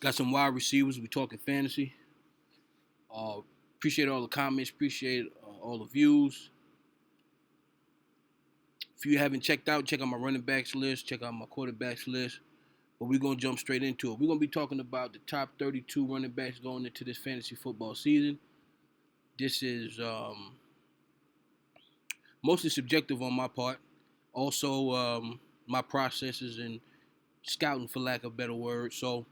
Got some wide receivers. We talking fantasy. Uh, Appreciate all the comments. Appreciate all the views. If you haven't check out my running backs list. Check out my quarterbacks list. But we're gonna jump straight into it. We're gonna be talking about the top 32 running backs going into this fantasy football season. This is mostly subjective on my part. Also, my processes and scouting, for lack of a better word. So,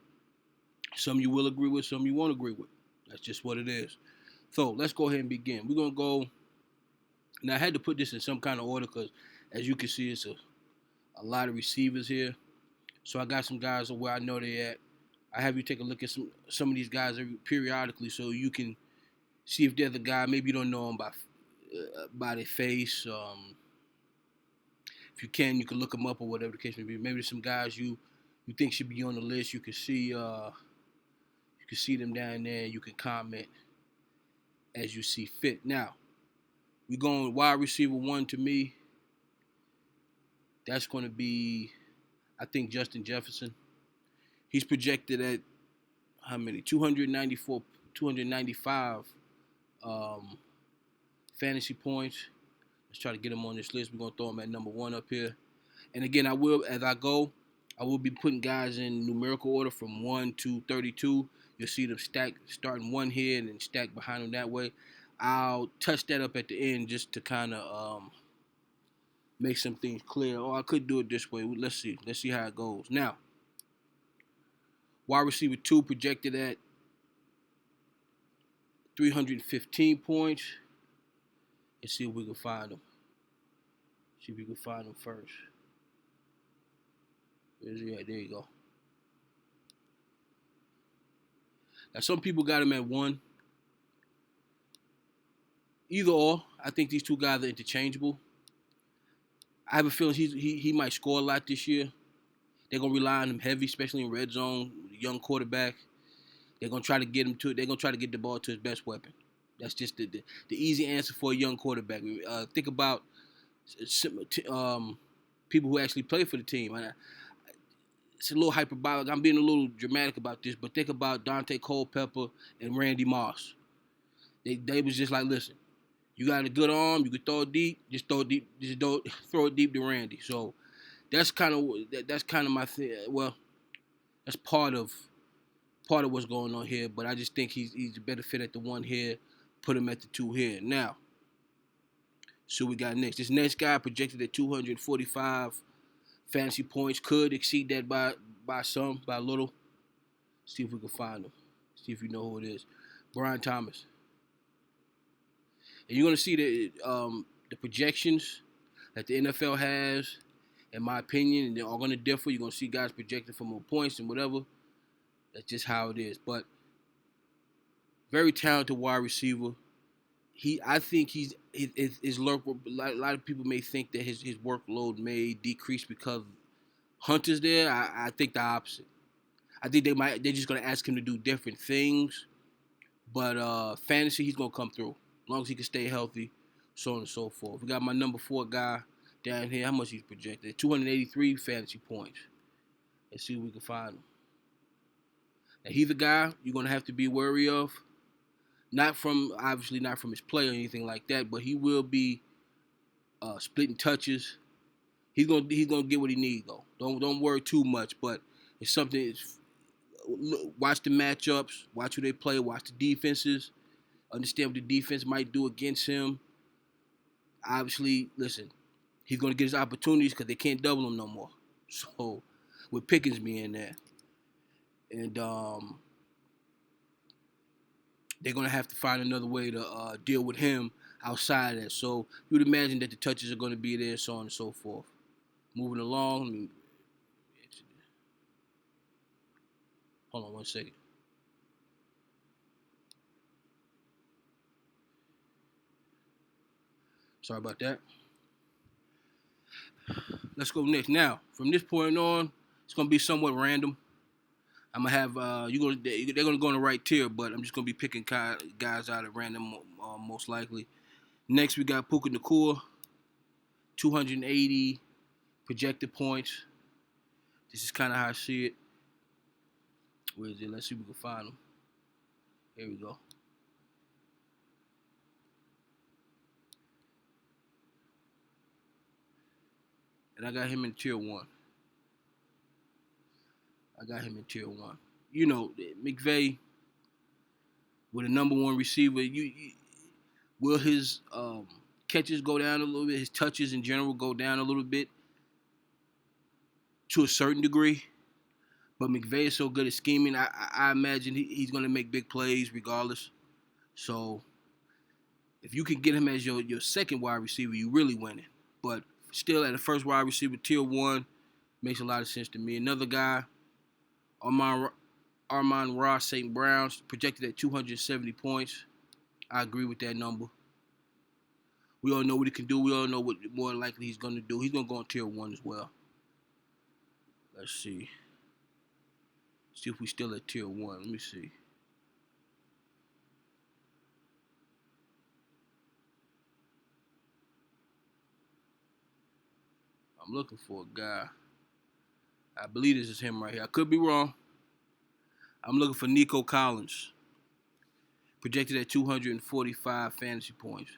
some you will agree with, some you won't agree with. That's just what it is. So, let's go ahead and begin. We're going to go. Now, I had to put this in some kind of order because, as you can see, it's a lot of receivers here. So, I got some guys where I know they're at. I have you take a look at some of these guys periodically so you can see if they're the guy. Maybe you don't know them by their face. If you can look them up or whatever the case may be. Maybe there's some guys you think should be on the list. You can see them down there. You can comment as you see fit. Now, we're going wide receiver one to me. That's going to be, I think, Justin Jefferson. He's projected at how many? 294, 295 fantasy points. Let's try to get him on this list. We're going to throw him at number one up here. And again, I will be putting guys in numerical order from 1 to 32. You'll see them stack, starting one here and then stack behind them that way. I'll touch that up at the end just to kind of make some things clear. Or I could do it this way. Let's see. Let's see how it goes. Now, wide receiver 2 projected at 315 points. Let's see if we can find them. See if we can find them first. Where's he at? There you go. Now, some people got him at 1. Either or, I think these two guys are interchangeable. I have a feeling he might score a lot this year. They're gonna rely on him heavy, especially in red zone. Young quarterback. They're gonna try to get him to. They're gonna try to get the ball to his best weapon. That's just the easy answer for a young quarterback. Think about people who actually play for the team. It's a little hyperbolic. I'm being a little dramatic about this, but think about Dante Culpepper and Randy Moss. They was just like, listen, you got a good arm, you can throw it deep, just throw it deep to Randy. So that's kind of my thing. Well, that's part of what's going on here. But I just think he's a better fit at the 1 here. Put him at the 2 here. Now, so we got next. This next guy projected at 245 fantasy points, could exceed that by a little. See if we can find him. See if you know who it is. Brian Thomas. And you're gonna see the projections that the NFL has, in my opinion, and they're all gonna differ. You're gonna see guys projected for more points and whatever. That's just how it is. But very talented wide receiver. I think his lurk. A lot of people may think that his workload may decrease because Hunter's there. I think the opposite. I think they're just gonna ask him to do different things. But fantasy, he's gonna come through as long as he can stay healthy, so on and so forth. We got my number 4 guy down here. How much he's projected? 283 fantasy points. Let's see if we can find him. Now he's a guy you're gonna have to be wary of. Obviously not from his play or anything like that, but he will be splitting touches. He's gonna get what he needs though. Don't worry too much, but it's something. Watch the matchups, watch who they play, watch the defenses, understand what the defense might do against him. Obviously, listen, he's gonna get his opportunities because they can't double him no more. So with Pickens being there, and they're going to have to find another way to deal with him outside of that. So you would imagine that the touches are going to be there, so on and so forth. Moving along. Hold on one second. Sorry about that. Let's go next. Now, from this point on, it's going to be somewhat random. I'm gonna have they're gonna go in the right tier, but I'm just gonna be picking guys out at random, most likely. Next, we got Puka Nacua, 280 projected points. This is kind of how I see it. Where is it? Let's see if we can find him. Here we go. And I got him in tier 1. I got him in tier 1. You know, McVay with a number 1 receiver, will his catches go down a little bit? His touches in general go down a little bit to a certain degree. But McVay is so good at scheming. I imagine he's going to make big plays regardless. So if you can get him as your second wide receiver, you really winning. But still, at the first wide receiver, tier 1 makes a lot of sense to me. Another guy, Amon-Ra St. Brown's projected at 270 points. I agree with that number. We all know what he can do. We all know what more likely he's going to do. He's going to go on tier 1 as well. Let's see. See if we still at tier 1. Let me see. I'm looking for a guy. I believe this is him right here. I could be wrong. I'm looking for Nico Collins. Projected at 245 fantasy points.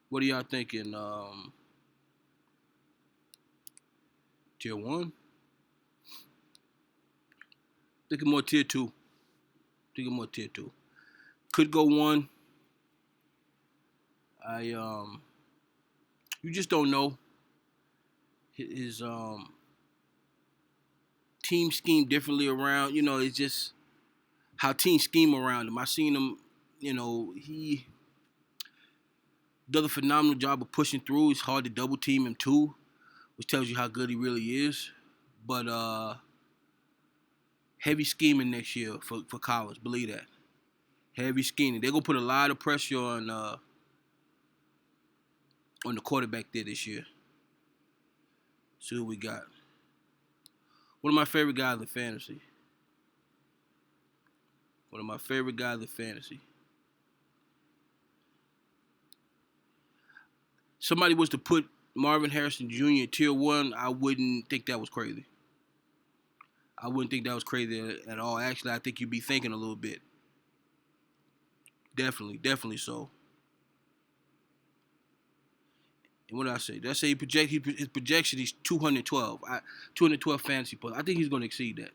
What are y'all thinking? Tier 1? Thinking more tier 2. Could go 1. You just don't know. His team scheme differently around. You know, it's just how teams scheme around him. I seen him, you know, he does a phenomenal job of pushing through. It's hard to double team him too, which tells you how good he really is. But heavy scheming next year for Collins. Believe that. Heavy scheming. They're gonna put a lot of pressure on the quarterback there this year. See who we got. One of my favorite guys in fantasy. Somebody was to put Marvin Harrison Jr. in tier 1, I wouldn't think that was crazy. I wouldn't think that was crazy at all. Actually, I think you'd be thinking a little bit. Definitely so. And what did I say? Did I say his projection is 212? 212 fantasy points. I think he's going to exceed that.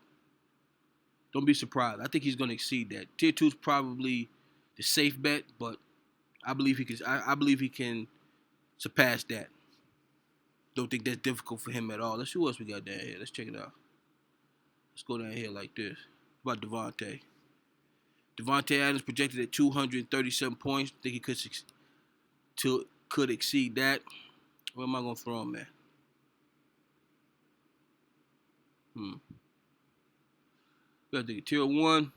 Don't be surprised. I think he's going to exceed that. Tier 2 is probably the safe bet, but I believe he can. I believe he can surpass that. Don't think that's difficult for him at all. Let's see what else we got down here. Let's check it out. Let's go down here like this. What about Devontae? Devontae Adams projected at 237 points. I think he could exceed that. Where am I going to throw him at? We got to think tier 1.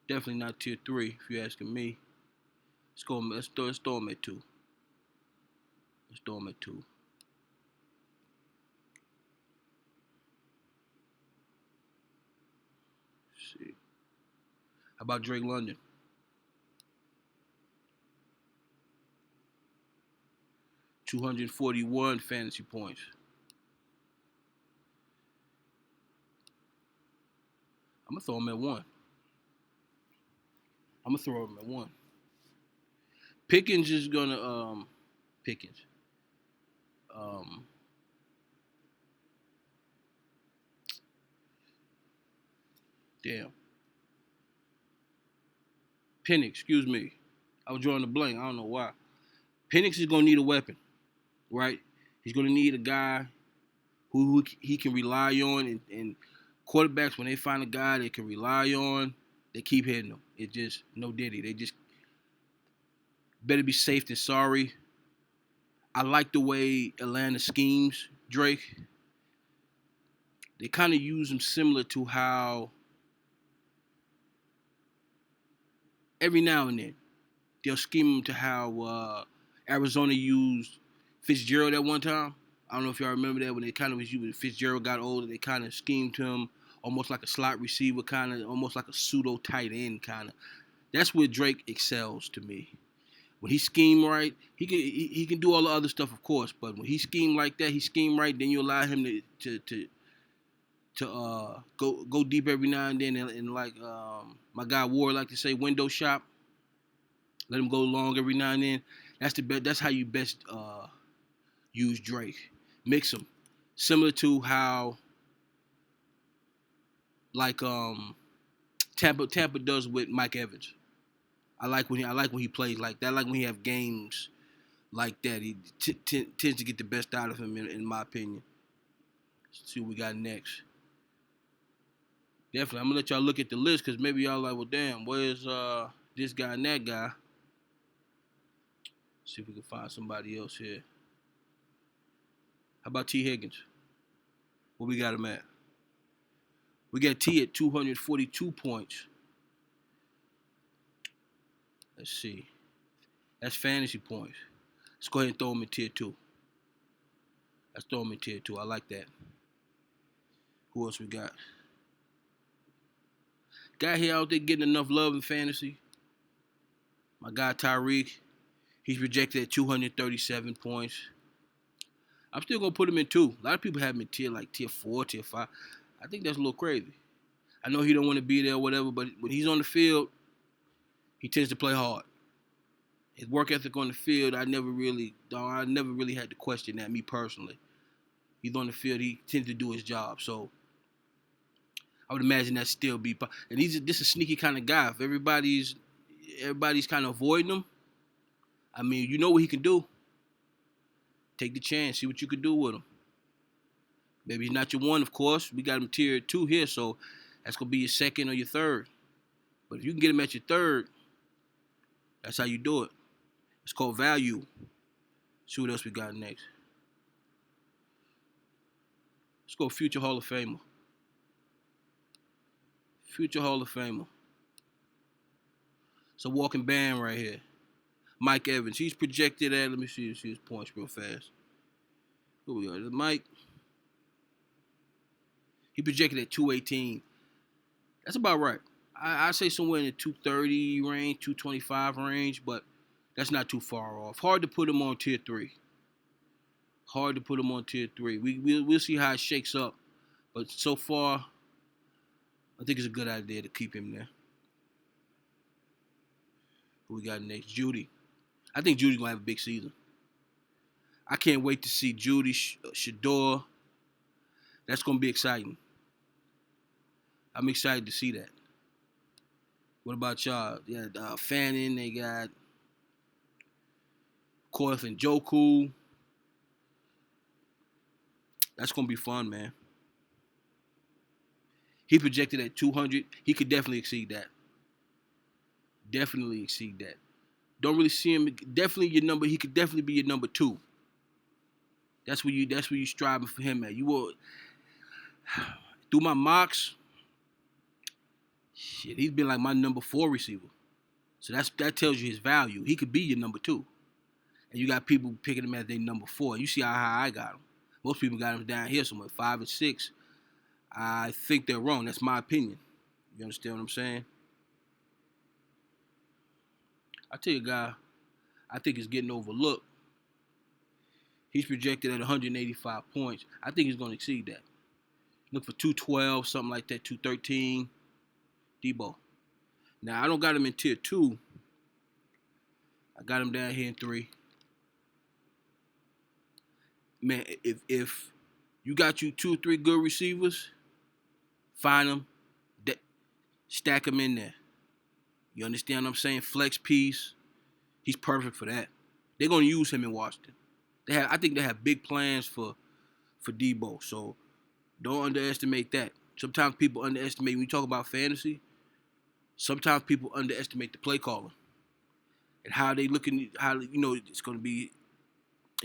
Definitely not tier 3, if you're asking me. Let's throw him at 2. Let's see. How about Drake London? 241 fantasy points. I'm going to throw him at 1. Pickens is going to, Penix, excuse me. I was drawing a blank. I don't know why. Penix is going to need a weapon, right? He's going to need a guy who he can rely on. And quarterbacks, when they find a guy they can rely on, they keep hitting them. It just, no diddy. They just better be safe than sorry. I like the way Atlanta schemes Drake. They kind of use him similar to how every now and then they'll scheme him to how Arizona used Fitzgerald at one time. I don't know if y'all remember that when they kind of was using Fitzgerald got older. They kind of schemed him almost like a slot receiver, kind of almost like a pseudo tight end kind of. That's where Drake excels to me. When he scheme right, he can do all the other stuff, of course. But when he scheme like that, he scheme right. Then you allow him to go deep every now and then, and like my guy Ward like to say, window shop. Let him go long every now and then. That's the best. That's how you best use Drake. Mix him, similar to how like Tampa does with Mike Evans. I like when he plays like that. I like when he have games like that. He tends to get the best out of him, in my opinion. Let's see what we got next. Definitely, I'm gonna let y'all look at the list because maybe y'all like, well, damn, where's this guy and that guy? See if we can find somebody else here. How about T. Higgins? What we got him at? We got T at 242 points. Let's see. That's fantasy points. Let's go ahead and throw him in tier 2. Let's throw him in tier 2. I like that. Who else we got? Guy here out there getting enough love in fantasy. My guy Tyreek. He's projected at 237 points. I'm still gonna put him in 2. A lot of people have him in tier 4, tier 5. I think that's a little crazy. I know he don't want to be there or whatever, but when he's on the field, he tends to play hard. His work ethic on the field, I never really had to question that, me personally. He's on the field, he tends to do his job. So I would imagine that still be. And this a sneaky kind of guy. If everybody's kind of avoiding him, I mean, you know what he can do. Take the chance, see what you can do with him. Maybe he's not your 1, of course. We got him tier 2 here, so that's gonna be your 2nd or your 3rd. But if you can get him at your 3rd, that's how you do it. It's called value. See what else we got next. Let's go future Hall of Famer. Future Hall of Famer. It's a walking band right here. Mike Evans. He's projected at, let me see his points real fast. Here we go. Mike. He projected at 218. That's about right. I say somewhere in the 230 range, 225 range, but that's not too far off. Hard to put him on tier 3. We'll see how it shakes up. But so far, I think it's a good idea to keep him there. Who we got next? Judy. I think Judy's going to have a big season. I can't wait to see Judy, Shador. That's going to be exciting. I'm excited to see that. What about y'all? Yeah, Fannin. They got, of course, and Joku. That's going to be fun, man. He projected at 200. He could definitely exceed that. Don't really see him. Definitely your number. He could definitely be your number 2. That's where you striving for him at. You will. Through my mocks, shit, he's been like my number 4 receiver. So that tells you his value. He could be your number 2. And you got people picking him as their number 4. You see how high I got him. Most people got him down here somewhere, 5 and 6. I think they're wrong. That's my opinion. You understand what I'm saying? I tell you a guy I think is getting overlooked. He's projected at 185 points. I think he's going to exceed that. Look for 212, something like that, 213. Debo. Now, I don't got him in tier 2. I got him down here in 3. Man, if you got you 2 or 3 good receivers, find them, stack them in there. You understand what I'm saying? Flex piece. He's perfect for that. They're going to use him in Washington. I think they have big plans for Debo. So don't underestimate that. Sometimes people underestimate, when you talk about fantasy, sometimes people underestimate the play caller and how they looking. How, you know, it's going to be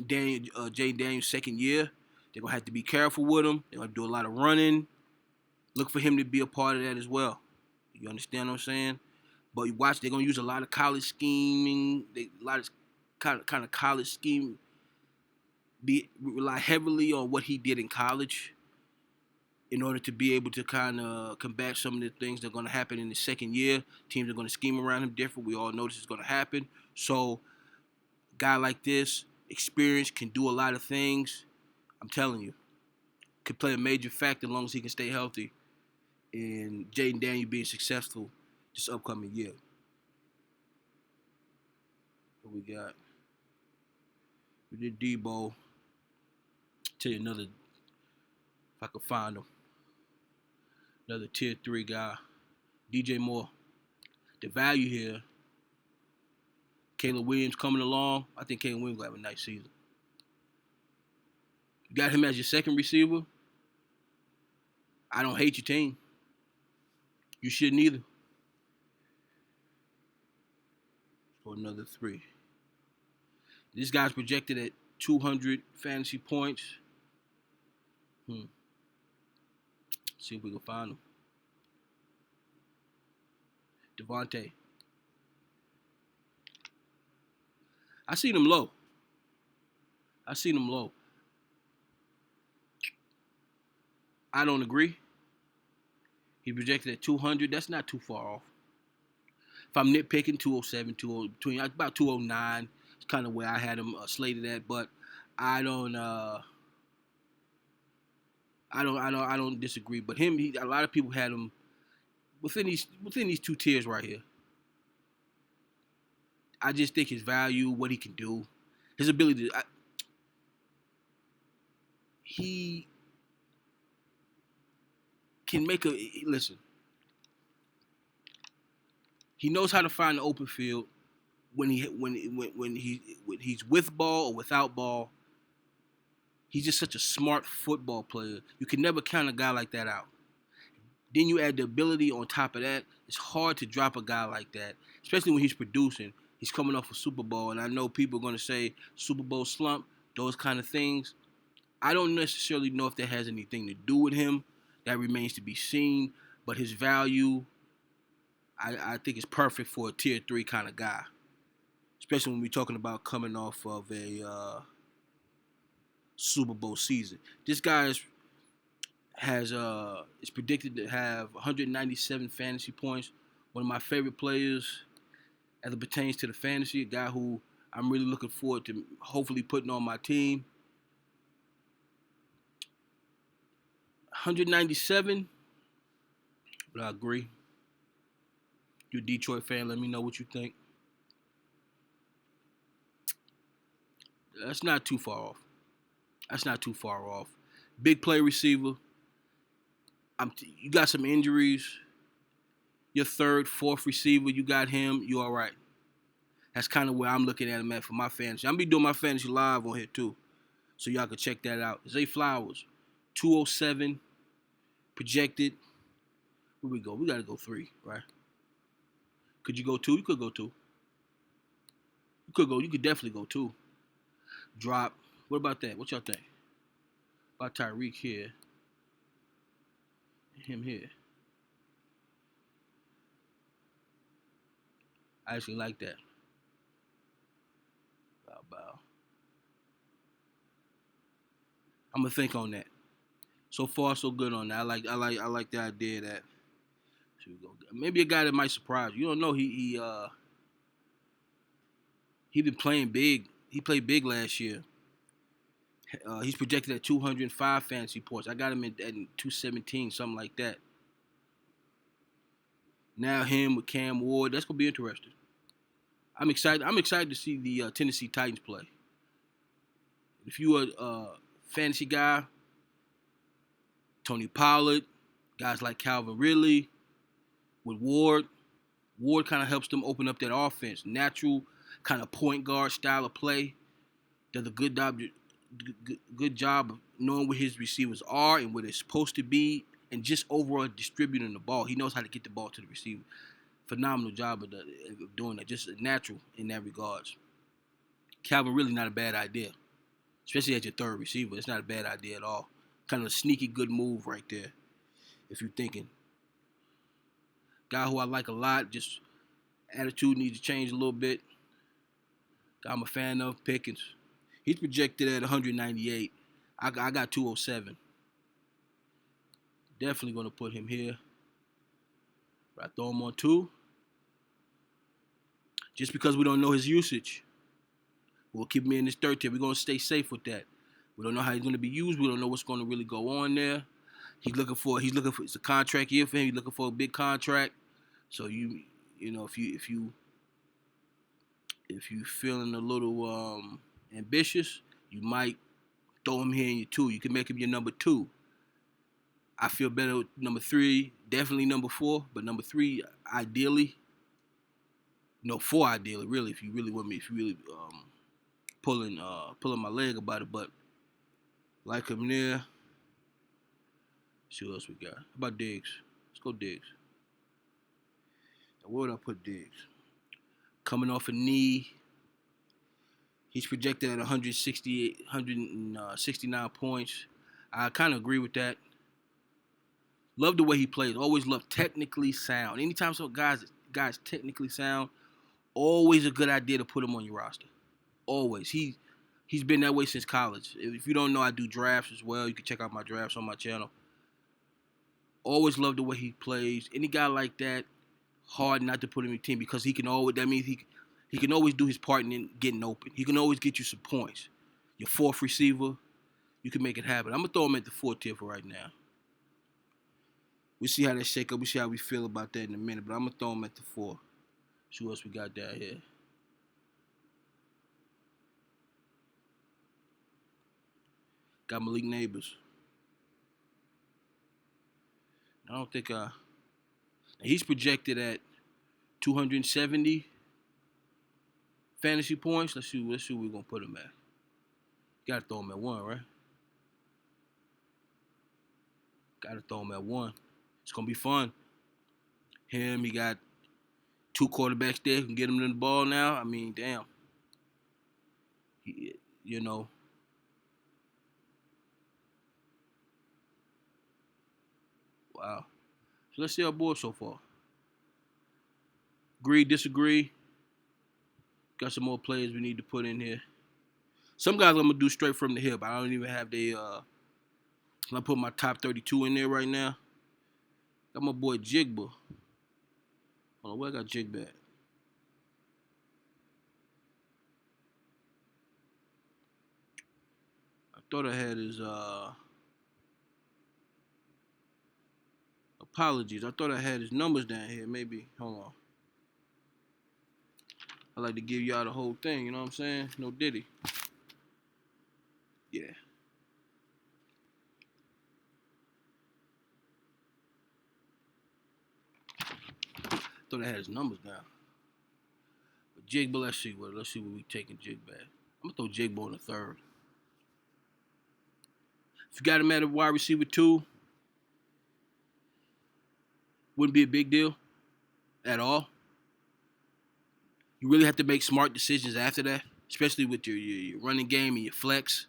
Jay Daniels' 2nd year. They're going to have to be careful with him. They're going to do a lot of running. Look for him to be a part of that as well. You understand what I'm saying? But you watch, they're going to use a lot of college scheming. A lot of kind of college scheme. Rely heavily on what he did in college in order to be able to kind of combat some of the things that are going to happen in the 2nd year. Teams are going to scheme around him different. We all know this is going to happen. So Guy like this, experience, can do a lot of things. I'm telling you, could play a major factor as long as he can stay healthy in Jaden Daniels being successful this upcoming year. What we got? We did Debo. Tell you another, if I could find him, another tier 3 guy. DJ Moore. The value here, Caleb Williams coming along. I think Caleb Williams will have a nice season. You got him as your second receiver. I don't hate your team. You shouldn't either. For another 3. This guy's projected at 200 fantasy points. See if we can find him. Devontae. I seen him low. I don't agree. He projected at 200. That's not too far off. If I'm nitpicking, 207, 20, between about 209 is kind of where I had him slated at. But I don't disagree. But him, a lot of people had him within these 2 tiers right here. I just think his value, what he can do, his ability to, he can make listen. He knows how to find the open field when he's with ball or without ball. He's just such a smart football player. You can never count a guy like that out. Then you add the ability on top of that. It's hard to drop a guy like that, especially when he's producing. He's coming off a Super Bowl, and I know people are going to say Super Bowl slump, those kind of things. I don't necessarily know if that has anything to do with him. That remains to be seen. But his value, I think, is perfect for a tier 3 kind of guy, especially when we're talking about coming off of a Super Bowl season. This guy is predicted to have 197 fantasy points. One of my favorite players as it pertains to the fantasy, a guy who I'm really looking forward to hopefully putting on my team. 197, but I agree. You're a Detroit fan, let me know what you think. That's not too far off. Big play receiver. You got some injuries. Your third, fourth receiver, you got him. You all right. That's kind of where I'm looking at him at for my fantasy. I'm going to be doing my fantasy live on here too, so y'all can check that out. Zay Flowers, 207, projected. Where we go? We got to go 3, right? Could you go 2? You could go 2. You could definitely go 2. Drop. What about that? What y'all think? About Tyreek here. Him here. I actually like that. Bow. I'm gonna think on that. So far, so good on that. I like the idea that. Here we go. Maybe a guy that might surprise you. You don't know. He been playing big. He played big last year. He's projected at 205 fantasy points. I got him at 217, something like that. Now him with Cam Ward, that's gonna be interesting. I'm excited. I'm excited to see the Tennessee Titans play. If you are a fantasy guy, Tony Pollard, guys like Calvin Ridley, with Ward kind of helps them open up that offense. Natural kind of point guard style of play. Does a good job of knowing where his receivers are and what it's supposed to be, and just overall distributing the ball. He knows how to get the ball to the receiver. Phenomenal job of doing that. Just natural in that regards. Calvin really not a bad idea, especially as your third receiver. It's not a bad idea at all. Kind of a sneaky good move right there, if you're thinking. Guy who I like a lot, just attitude needs to change a little bit. Guy I'm a fan of, Pickens. He's projected at 198. I got 207. Definitely going to put him here. But I throw him on 2. Just because we don't know his usage. We'll keep him in this third tier. We're gonna stay safe with that. We don't know how he's gonna be used. We don't know what's gonna really go on there. He's looking for it's a contract year for him. He's looking for a big contract. So you know if you feeling a little ambitious, you might throw him here in your two. You can make him your number two. I feel better with number three, definitely number four, but number three, ideally, no, four ideally, really, if you really want me, if you really pulling my leg about it, but like him there. See what else we got. How about Diggs? Let's go Diggs. Now, where would I put Diggs? Coming off a knee. He's projected at 169 points. I kind of agree with that. Love the way he plays. Always love technically sound. Anytime some guys technically sound, always a good idea to put him on your roster. Always. He's been that way since college. If you don't know, I do drafts as well. You can check out my drafts on my channel. Always love the way he plays. Any guy like that, hard not to put him in your team because he can always. That means he can always do his part in getting open. He can always get you some points. Your fourth receiver, you can make it happen. I'm gonna throw him at the fourth tier for right now. We see how that shake up. We see how we feel about that in a minute. But I'm gonna throw him at the four. See what else we got down here. Got Malik Neighbors. I don't think he's projected at 270 fantasy points. Let's see where we're gonna put him at. Gotta throw him at one, right? Gotta throw him at one. It's gonna be fun. He got two quarterbacks there who can get him the ball now. I mean, damn. You know. Wow. So let's see our board so far. Agree, disagree. Got some more players we need to put in here. Some guys I'm gonna do straight from the hip. I don't even have I put my top 32 in there right now. Got my boy Jigba. Hold on, where I got Jigba at? I thought I had his apologies. I thought I had his numbers down here. Maybe. Hold on. I like to give y'all the whole thing, you know what I'm saying? No Diddy. Yeah. Thought I had his numbers down. But Jigba, let's see where we taking Jigba at. I'm gonna throw Jigba on the third. If you got him at a wide receiver 2, wouldn't be a big deal at all. You really have to make smart decisions after that, especially with your running game and your flex.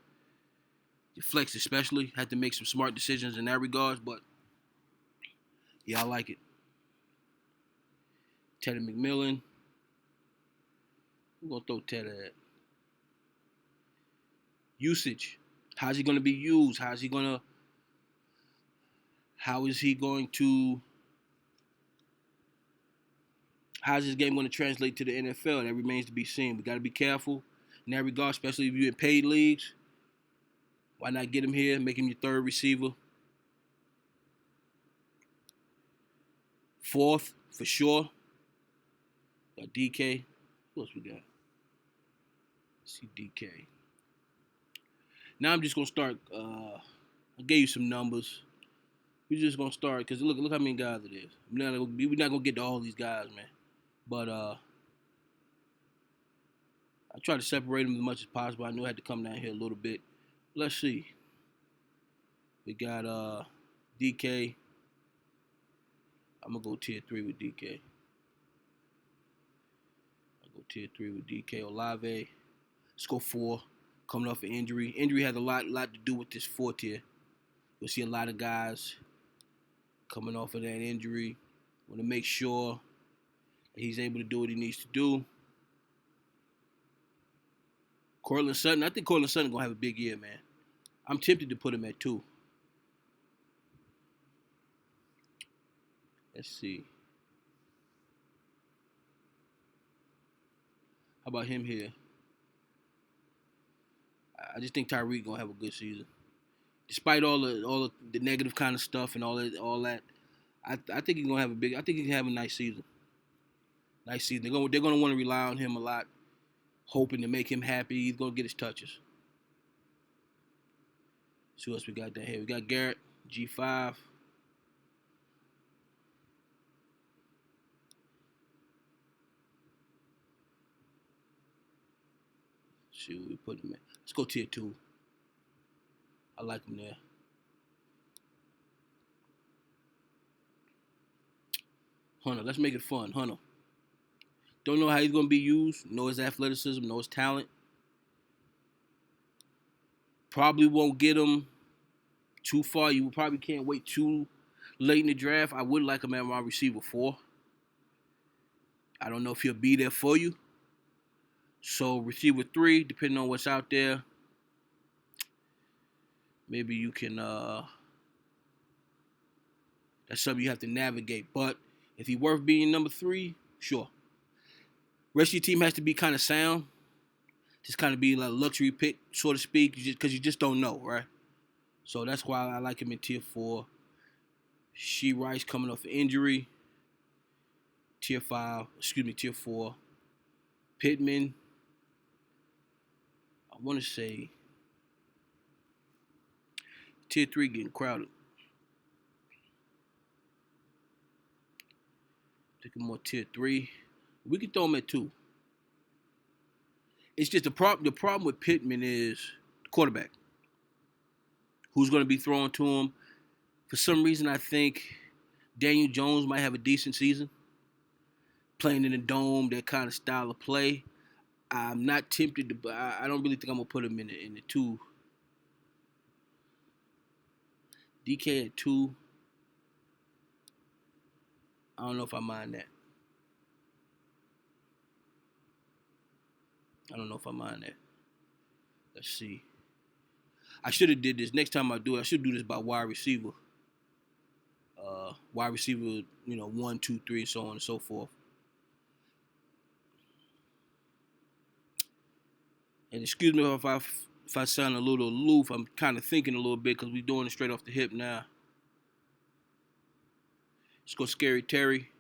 Your flex especially, have to make some smart decisions in that regards, but yeah, I like it. Teddy McMillan. We're going to throw Teddy at. Usage. How's he going to be used? How is he going to how's this game going to translate to the NFL? That remains to be seen. We got to be careful in that regard, especially if you're in paid leagues. Why not get him here, make him your third receiver? Fourth, for sure. Got DK. What else we got? Let's see DK. Now I'm just going to start. I gave you some numbers. We're just going to start because look how many guys it is. We're not going to get to all these guys, man. But I try to separate them as much as possible. I knew I had to come down here a little bit. Let's see. We got DK. I'm going to go tier 3 with DK. I'll go tier 3 with DK. Olave. Let's go 4. Coming off an injury. Injury has a lot to do with this 4 tier. You'll see a lot of guys coming off of that injury. Want to make sure that he's able to do what he needs to do. Cortland Sutton. I think Cortland Sutton going to have a big year, man. I'm tempted to put him at 2. Let's see. How about him here? I just think Tyreek gonna have a good season, despite all the negative kind of stuff and all that. I think he's gonna have a big. I think he can have a nice season. Nice season. They're gonna want to rely on him a lot, hoping to make him happy. He's gonna get his touches. See what else we got down here. We got Garrett G5. See what we put him at. Let's go tier 2. I like him there. Hunter, let's make it fun. Hunter. Don't know how he's going to be used. Know his athleticism, know his talent. Probably won't get him too far. You probably can't wait too late in the draft. I would like him at wide receiver 4. I don't know if he'll be there for you. So receiver 3, depending on what's out there, maybe you can. That's something you have to navigate. But if he's worth being number 3, sure. Rest of your team has to be kind of sound. Just kind of be like a luxury pick, so to speak, because you just don't know, right? So that's why I like him in tier 4. She Rice coming off an injury. Tier 4. Pittman. I want to say tier 3 getting crowded. Take him more tier 3. We can throw him at 2. It's just the problem with Pittman is the quarterback. Who's going to be throwing to him? For some reason, I think Daniel Jones might have a decent season. Playing in the dome, that kind of style of play. I'm not tempted to, but I don't really think I'm going to put him in the 2. DK at 2. I don't know if I mind that. Let's see. I should have did this. Next time I do it, I should do this by wide receiver. Wide receiver, 1, 2, 3, so on and so forth. And excuse me if I sound a little aloof. I'm kind of thinking a little bit because we're doing it straight off the hip now. Let's go Scary Terry.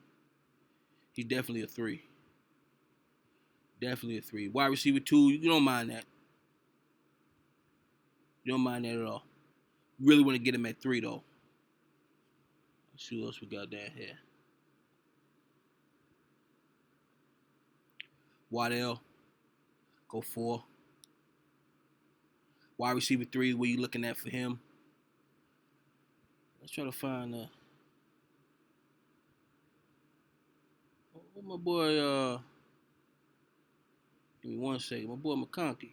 He's definitely a 3. Definitely a 3. Wide receiver 2, you don't mind that. You don't mind that at all. Really want to get him at 3 though. Let's see what else we got down here. Waddell, go 4. Wide receiver 3, what you looking at for him? Let's try to find my boy. Give me 1 second. My boy McConkey.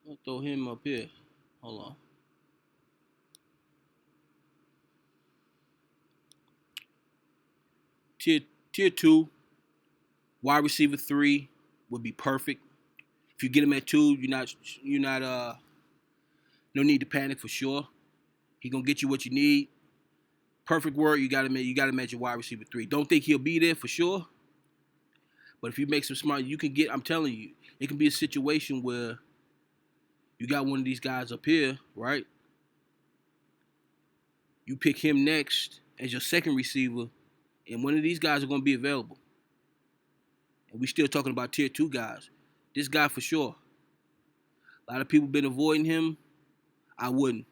I'll throw him up here. Hold on. Tier 2, wide receiver 3 would be perfect. If you get him at 2, you're not no need to panic for sure. He gonna get you what you need. Perfect word, you gotta match your wide receiver 3. Don't think he'll be there for sure. But if you make some smart, you can get. I'm telling you, it can be a situation where you got one of these guys up here, right? You pick him next as your second receiver, and one of these guys are going to be available. And we still talking about tier 2 guys. This guy for sure. A lot of people been avoiding him. I wouldn't.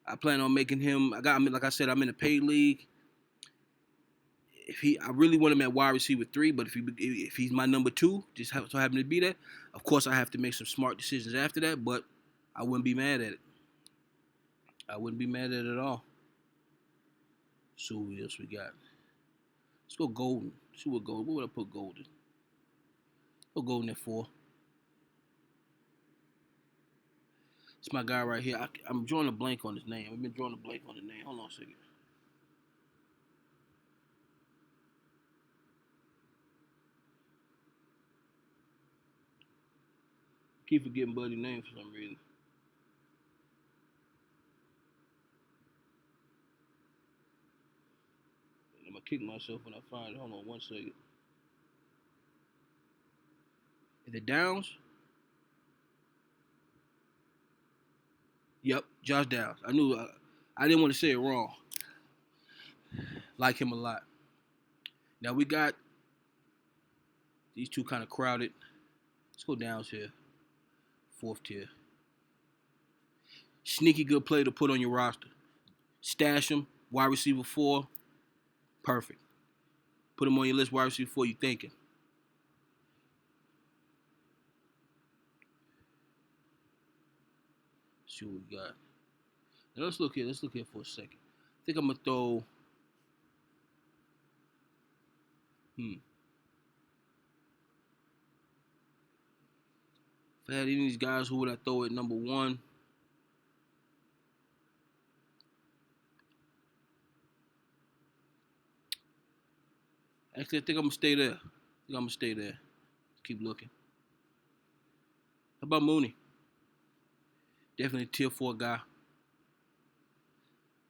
I plan on making him. Like I said, I'm in a paid league. I really want him at wide receiver 3, but if he's my number 2, just so happen to be that, of course I have to make some smart decisions after that. But I wouldn't be mad at it. I wouldn't be mad at it at all. So what else we got? Let's go Golden. See what Golden. What would I put Golden? Go Golden at 4. It's my guy right here. I'm drawing a blank on his name. I've been drawing a blank on his name. Hold on a second. Keep forgetting Buddy's name for some reason. I'm gonna kick myself when I find it. Hold on 1 second. Is it Downs? Yep, Josh Downs. I knew. I didn't want to say it wrong. Like him a lot. Now we got these two kind of crowded. Let's go down here. Fourth tier. Sneaky good play to put on your roster. Stash him. Wide receiver 4. Perfect. Put him on your list. Wide receiver 4. You thinking? Let's see what we got. Now let's look here. Let's look here for a second. I think I'm gonna throw. If I had any of these guys, who would I throw at number 1? Actually, I think I'm gonna stay there. Keep looking. How about Mooney? Definitely a tier 4 guy.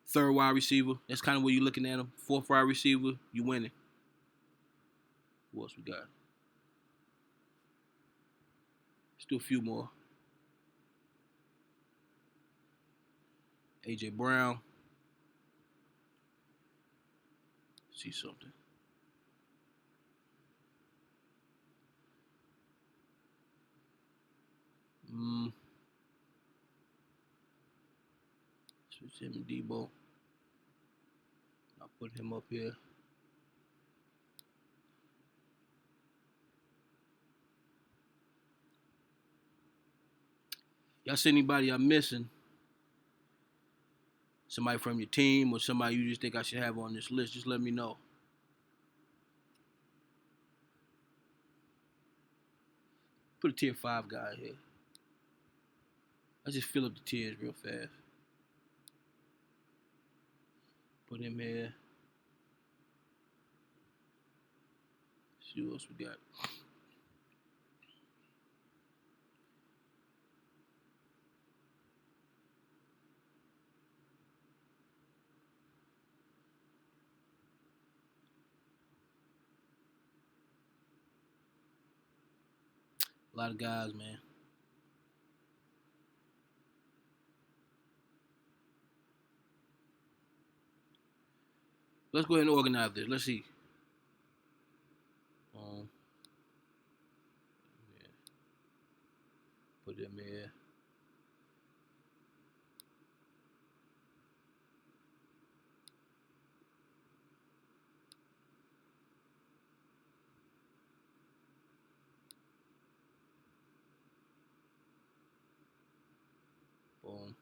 Third wide receiver. That's kind of where you're looking at him. Fourth wide receiver, you winning. Who else we got? Let's do a few more. A.J. Brown. Let's see something. Switch him and Debo. I'll put him up here. Y'all see anybody I'm missing? Somebody from your team or somebody you just think I should have on this list, just let me know. Put a tier 5 guy here. Let's just fill up the tiers real fast. Put him here. See what else we got. A lot of guys, man. Let's go ahead and organize this. Let's see. Yeah. Put them here. Boom.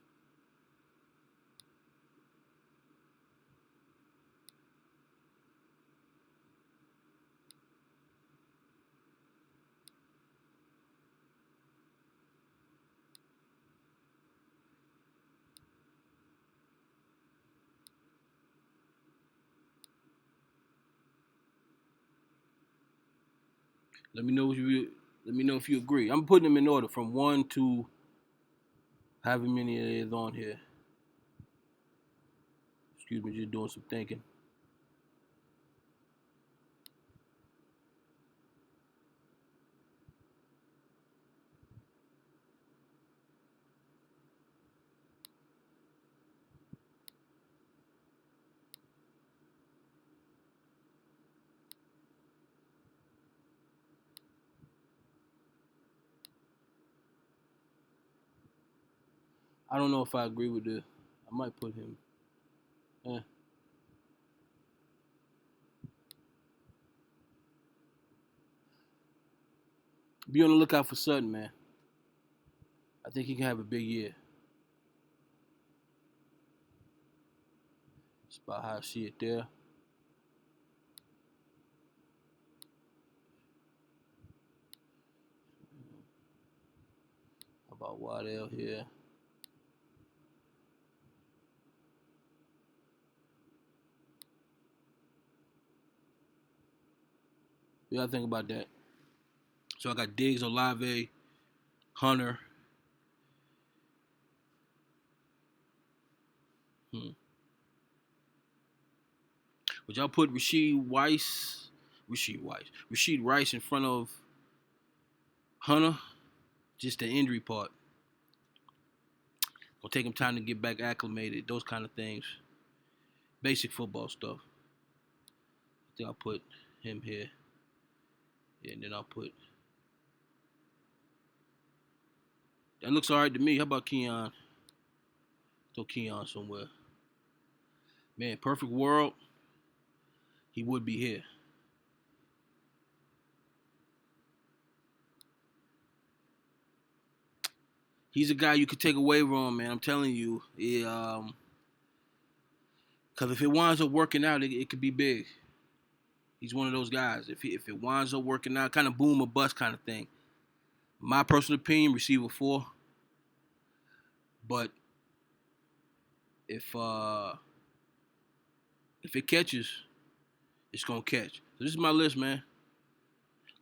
Let me know if you agree. I'm putting them in order from 1 to however many it is on here. Excuse me, just doing some thinking. I don't know if I agree with this. I might put him. Be on the lookout for Sutton, man. I think he can have a big year. That's about how I see it there. How about Waddell here? What y'all think about that? So I got Diggs, Olave, Hunter. Would y'all put Rashid Rice in front of Hunter? Just the injury part. Gonna take him time to get back acclimated. Those kind of things. Basic football stuff. I think I'll put him here. Yeah, and then I'll put. That looks alright to me. How about Keon? Throw Keon somewhere. Man, perfect world. He would be here. He's a guy you could take away from, man. I'm telling you. Because if it winds up working out, it could be big. He's one of those guys. If it winds up working out, kind of boom or bust kind of thing. My personal opinion, receiver 4. But if it catches, it's gonna catch. So this is my list, man.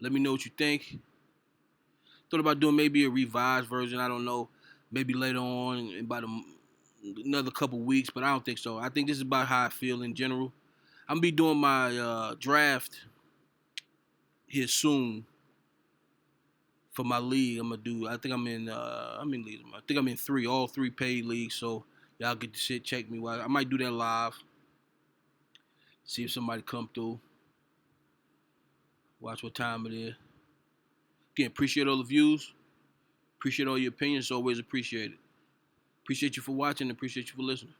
Let me know what you think. Thought about doing maybe a revised version. I don't know. Maybe later on in about another couple weeks, but I don't think so. I think this is about how I feel in general. I'm gonna be doing my draft here soon for my league. I'm gonna do. I think I'm in. How many leagues? I think I'm in 3, all 3 paid leagues. So y'all get to sit, check me. I might do that live. See if somebody come through. Watch what time it is. Again, appreciate all the views. Appreciate all your opinions. Always appreciate it. Appreciate you for watching. Appreciate you for listening.